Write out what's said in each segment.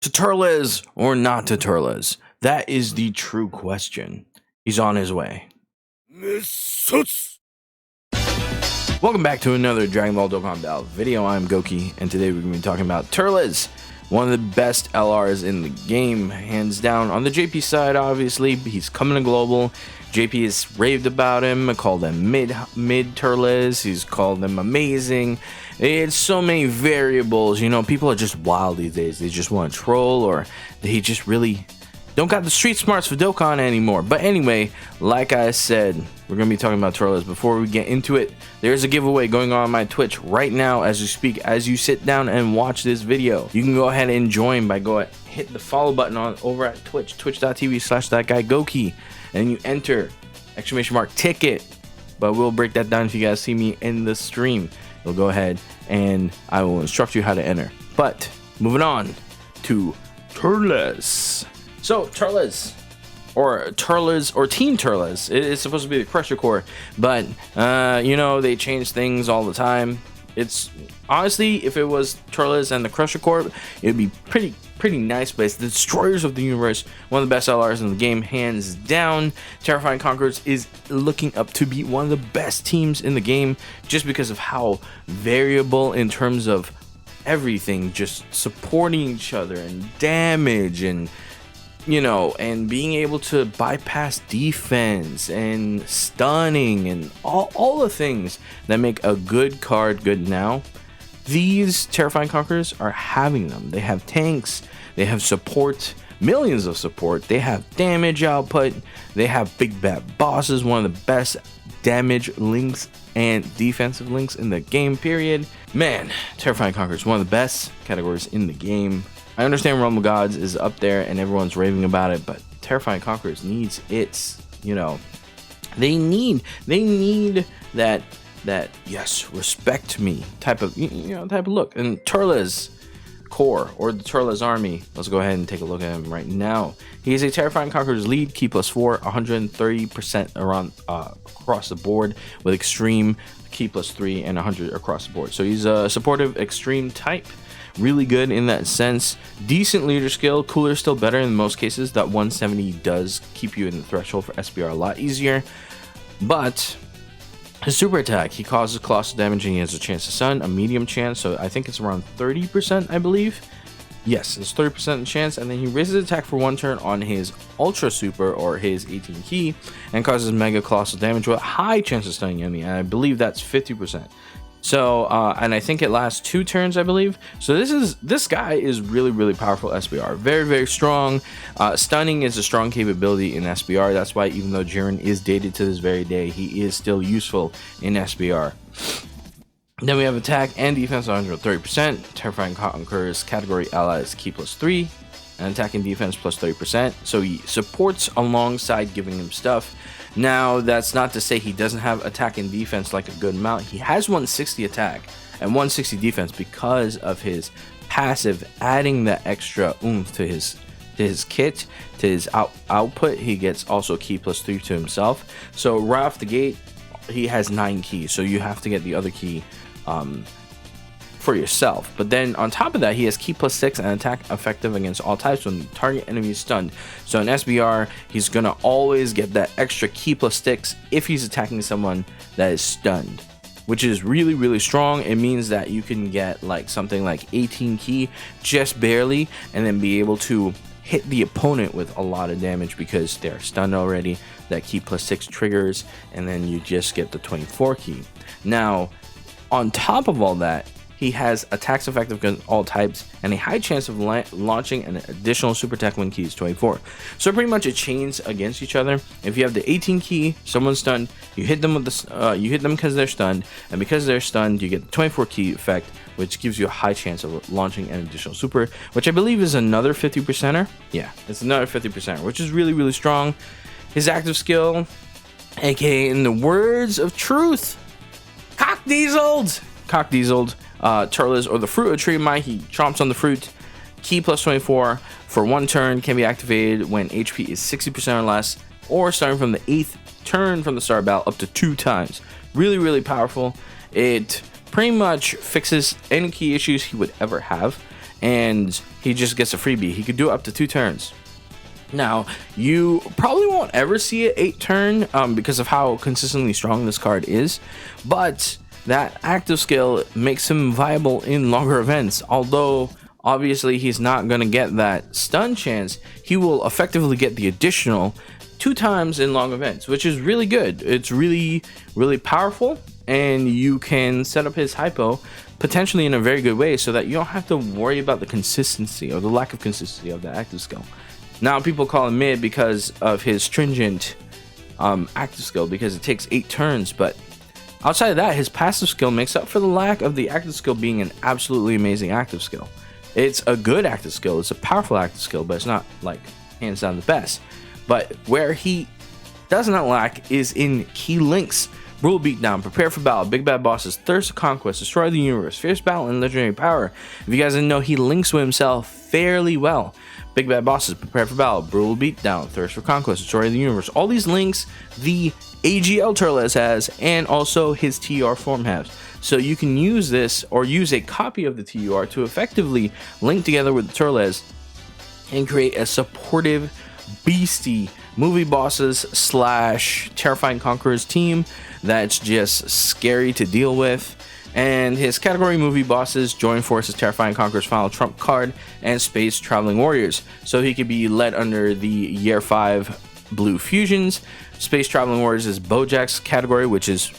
To Turles or not to Turles? That is the true question. He's on his way. Welcome back to another Dragon Ball Dokkan Battle video. I'm Goki, and today we're going to be talking about Turles, one of the best LRs in the game, hands down. On the JP side, obviously, he's coming to global. JP has raved about him, called him mid Turles. He's called him amazing. It's so many variables. You know, people are just wild these days. They just want to troll, or they just really don't got the street smarts for Dokkan anymore. But anyway, like I said, we're going to be talking about Turles. Before we get into it, there's a giveaway going on my Twitch right now as you speak, as you sit down and watch this video. You can go ahead and join by hit the follow button on over at Twitch, twitch.tv/thatguygoki, and you enter !ticket. But we'll break that down if you guys see me in the stream. You'll go ahead and I will instruct you how to enter. But moving on to Turles. So Turles, or Team Turles, it's supposed to be the Crusher Core, but you know, they change things all the time. It's honestly, if it was Turles and the Crusher Core, it'd be pretty nice. But it's the Destroyers of the Universe, one of the best LRs in the game, hands down. Terrifying Conquerors is looking up to be one of the best teams in the game, just because of how variable in terms of everything, just supporting each other and damage, and you know, and being able to bypass defense and stunning and all the things that make a good card good now. These Terrifying Conquerors are having them. They have tanks, they have support, millions of support, they have damage output, they have big bad bosses, one of the best damage links and defensive links in the game, period. Man, Terrifying Conquerors, one of the best categories in the game. I understand Realm of Gods is up there and everyone's raving about it, but Terrifying Conquerors needs its, you know, they need that yes, respect me type of, you know, type of look. And Turles Core, or the Turles Army, let's go ahead and take a look at him right now. He is a Terrifying Conquerors lead, key +4, 130% around across the board, with extreme key +3 and 100 across the board. So he's a supportive extreme type. Really good in that sense. Decent leader skill. Cooler still better in most cases. That 170 does keep you in the threshold for SBR a lot easier. But his super attack, he causes colossal damage and he has a chance to stun, a medium chance. So I think it's around 30%, I believe. Yes, it's 30% chance. And then he raises attack for 1 turn on his ultra super, or his 18 key, and causes mega colossal damage with a high chance of stunning enemy. And I believe that's 50%. So and I think it lasts 2 turns, I believe. So this guy is really powerful SBR, very strong. Stunning is a strong capability in SBR. That's why, even though Jiren is dated to this very day, he is still useful in SBR. Then we have attack and defense 130%. Terrifying Conquerors category allies key +3, and attack and defense +30%. So he supports alongside giving him stuff. Now, that's not to say he doesn't have attack and defense like a good amount. He has 160 attack and 160 defense because of his passive, adding that extra oomph to his kit, to his output. He gets also key +3 to himself. So right off the gate, he has 9 keys. So you have to get the other key for yourself. But then on top of that, he has key +6 and attack effective against all types when the target enemy is stunned. So in SBR, he's gonna always get that extra key +6 if he's attacking someone that is stunned, which is really strong. It means that you can get like something like 18 key just barely, and then be able to hit the opponent with a lot of damage because they're stunned already. That key +6 triggers, and then you just get the 24 key. Now, on top of all that, he has attacks effective against all types and a high chance of launching an additional super attack when key is 24. So pretty much it chains against each other. If you have the 18 key, someone's stunned, you hit them with the you hit them because they're stunned, and because they're stunned, you get the 24 key effect, which gives you a high chance of launching an additional super, which I believe is another 50%er. Yeah, it's another 50%er, which is really strong. His active skill, aka in the words of truth, cock dieseled Turles, or the fruit of tree might. He chomps on the fruit. Key +24 for 1 turn, can be activated when HP is 60% or less, or starting from the 8th turn from the start battle up to 2 times. Really powerful. It pretty much fixes any key issues he would ever have. and he just gets a freebie. He could do it up to 2 turns. Now, you probably won't ever see it 8 turn because of how consistently strong this card is, but that active skill makes him viable in longer events. Although obviously he's not going to get that stun chance, he will effectively get the additional 2 times in long events, which is really good. It's really powerful, and you can set up his hypo potentially in a very good way so that you don't have to worry about the consistency or the lack of consistency of the active skill. Now people call him mid because of his stringent active skill, because it takes 8 turns, but outside of that, his passive skill makes up for the lack of the active skill being an absolutely amazing active skill. It's a good active skill, it's a powerful active skill, but it's not like hands down the best. But where he does not lack is in key links. Brutal Beatdown, Prepare for Battle, Big Bad Bosses, Thirst of Conquest, Destroy the Universe, Fierce Battle, and Legendary Power. If you guys didn't know, he links with himself fairly well. Big Bad Bosses, Prepare for Battle, Brutal Beatdown, Thirst for Conquest, Destroy the Universe. All these links the AGL Turles has, and also his TUR form has. So you can use this or use a copy of the TUR to effectively link together with the Turles and create a supportive beastie movie bosses / terrifying conquerors team that's just scary to deal with. And his category movie bosses join forces Terrifying Conqueror's final trump card and Space Traveling Warriors, so he could be led under the Year 5 blue fusions. Space Traveling Warriors is Bojack's category, which is,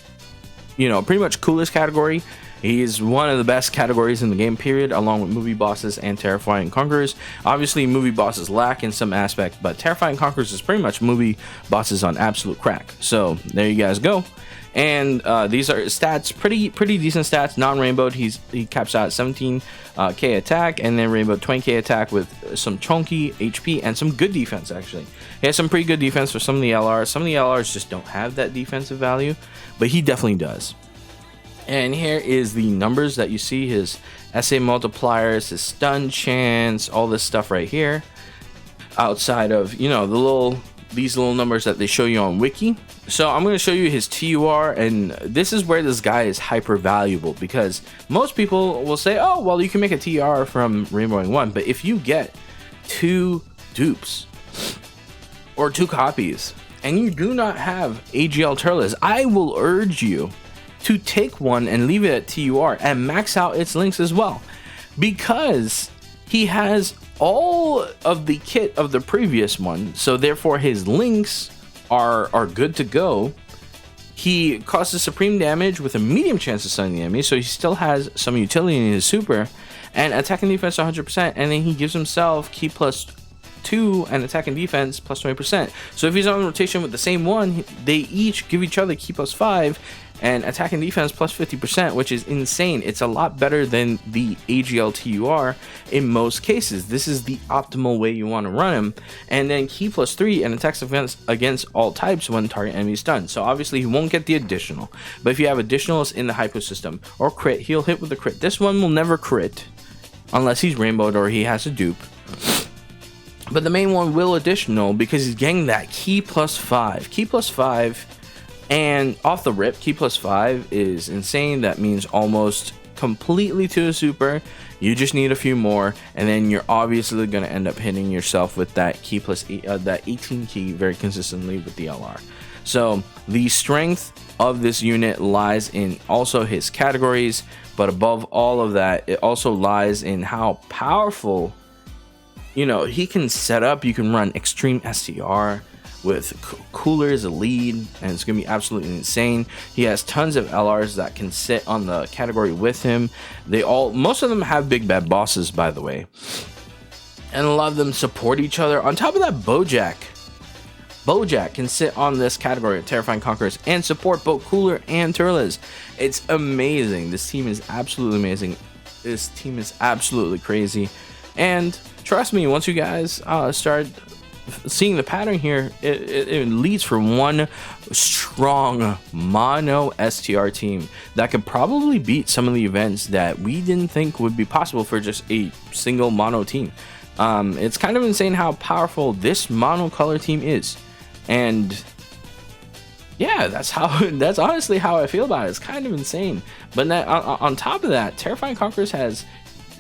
you know, pretty much coolest category. He's one of the best categories in the game, period, along with movie bosses and Terrifying Conquerors. Obviously, movie bosses lack in some aspect, but Terrifying Conquerors is pretty much movie bosses on absolute crack. So there you guys go. And these are stats, pretty decent stats. Non-rainbowed, he caps out 17k attack, and then rainbow 20k attack with some chunky HP and some good defense. Actually, he has some pretty good defense for some of the LRs. Some of the LRs just don't have that defensive value, but he definitely does. And here is the numbers that you see: his SA multipliers, his stun chance, all this stuff right here. Outside of, you know, these little numbers that they show you on Wiki. So I'm going to show you his TUR, and this is where this guy is hyper valuable, because most people will say, oh, well, you can make a TUR from Rainbowing 1, but if you get 2 dupes or 2 copies and you do not have AGL Turles, I will urge you to take one and leave it at TUR and max out its links as well, because he has all of the kit of the previous one, so therefore his links are good to go. He causes supreme damage with a medium chance of stunning the enemy, so he still has some utility in his super, and attack and defense 100%, and then he gives himself key +2 and attack and defense +20%. So if he's on rotation with the same one, they each give each other key +5 and attack and defense +50%, which is insane. It's a lot better than the AGL TUR in most cases. This is the optimal way you want to run him. And then key +3 and attacks defense against all types when target enemy is stunned. So obviously he won't get the additional, but if you have additionals in the hypo system or crit, he'll hit with a crit. This one will never crit unless he's rainbowed or he has a dupe. But the main one will additional because he's getting that key +5. Key +5. And off the rip, key +5 is insane. That means almost completely to a super. You just need a few more, and then you're obviously going to end up hitting yourself with that key that 18 key very consistently with the LR. So the strength of this unit lies in also his categories, but above all of that, it also lies in how powerful, you know, he can set up. You can run extreme STR with Cooler as a lead, and it's gonna be absolutely insane. He has tons of LRs that can sit on the category with him. Most of them have big bad bosses, by the way, and a lot of them support each other. On top of that, Bojack can sit on this category of Terrifying Conquerors and support both Cooler and Turles. It's amazing. This team is absolutely amazing. This team is absolutely crazy, and trust me, once you guys start seeing the pattern here, it leads for one strong mono STR team that could probably beat some of the events that we didn't think would be possible for just a single mono team. It's kind of insane how powerful this mono color team is, and yeah, that's honestly how I feel about it. It's kind of insane. But on top of that, Terrifying Conquerors has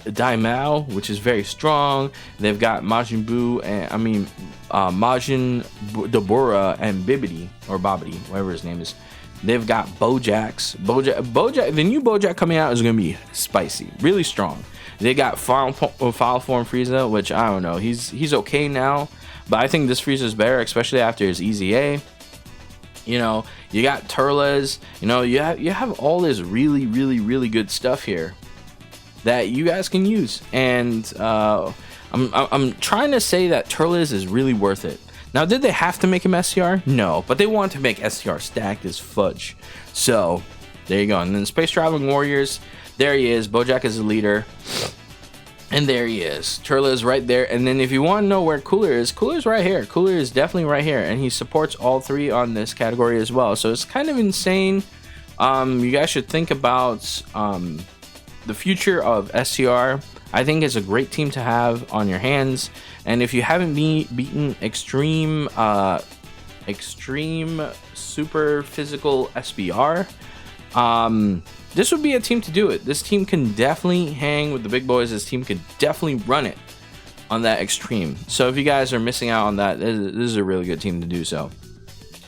Daimao, which is very strong. They've got Majin Buu and Majin Dabura and Bibbidi or Bobbidi, whatever his name is. They've got Bojack. The new Bojack coming out is gonna be spicy, really strong. They got Final Form Frieza, which I don't know. He's okay now, but I think this Frieza is better, especially after his EZA. You know, you got Turles. You know, you have all this really good stuff here that you guys can use, and I'm trying to say that Turles is really worth it. Now, did they have to make him SCR? No, but they want to make SCR stacked as fudge. So there you go. And then Space Traveling Warriors, there he is. Bojack is the leader, and there he is. Turles right there. And then if you want to know where Cooler is, Cooler's right here. Cooler is definitely right here, and he supports all three on this category as well. So it's kind of insane. You guys should think about the future of SCR. I think it's a great team to have on your hands. And if you haven't beaten Extreme Super Physical SBR, this would be a team to do it. This team can definitely hang with the big boys. This team could definitely run it on that Extreme. So if you guys are missing out on that, this is a really good team to do so.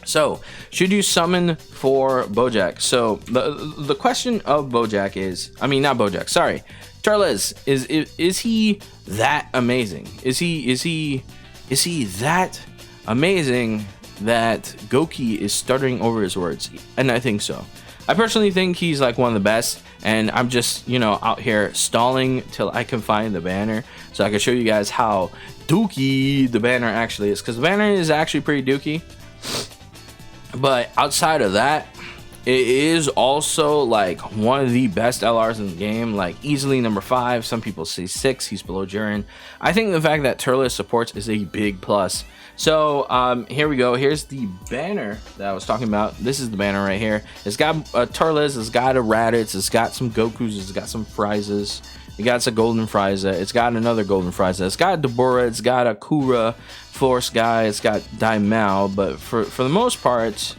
So, should you summon for Bojack? So, the question of Bojack is, not Bojack, sorry. Turles, is he that amazing? Is he that amazing that Goki is stuttering over his words? And I think so. I personally think he's like one of the best, and I'm just, out here stalling till I can find the banner so I can show you guys how dookie the banner actually is, because the banner is actually pretty dookie. But outside of that, it is also like one of the best LRs in the game, like easily number 5. Some people say 6. He's below Jiren. I think the fact that Turles supports is a big plus. So here we go. Here's the banner that I was talking about. This is the banner right here. It's got Turles, it's got a Raditz, it's got some Gokus, it's got some Friezas. It got a golden Frieza. It's got another golden Frieza. It's got Dabura. It's got a Kura Force guy. It's got Daimao. But for the most part,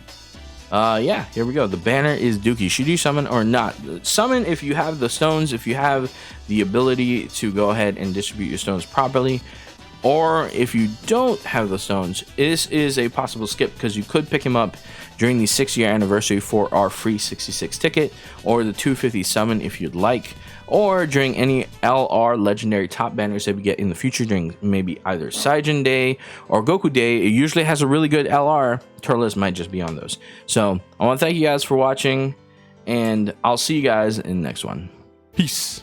yeah, here we go. The banner is dookie. Should you summon or not? Summon if you have the stones, if you have the ability to go ahead and distribute your stones properly. Or if you don't have the stones, this is a possible skip because you could pick him up during the 6-year anniversary for our free 66 ticket, or the 250 summon if you'd like, or during any LR legendary top banners that we get in the future during maybe either Saijin Day or Goku Day. It usually has a really good LR. Turles might just be on those. So I want to thank you guys for watching, and I'll see you guys in the next one. Peace.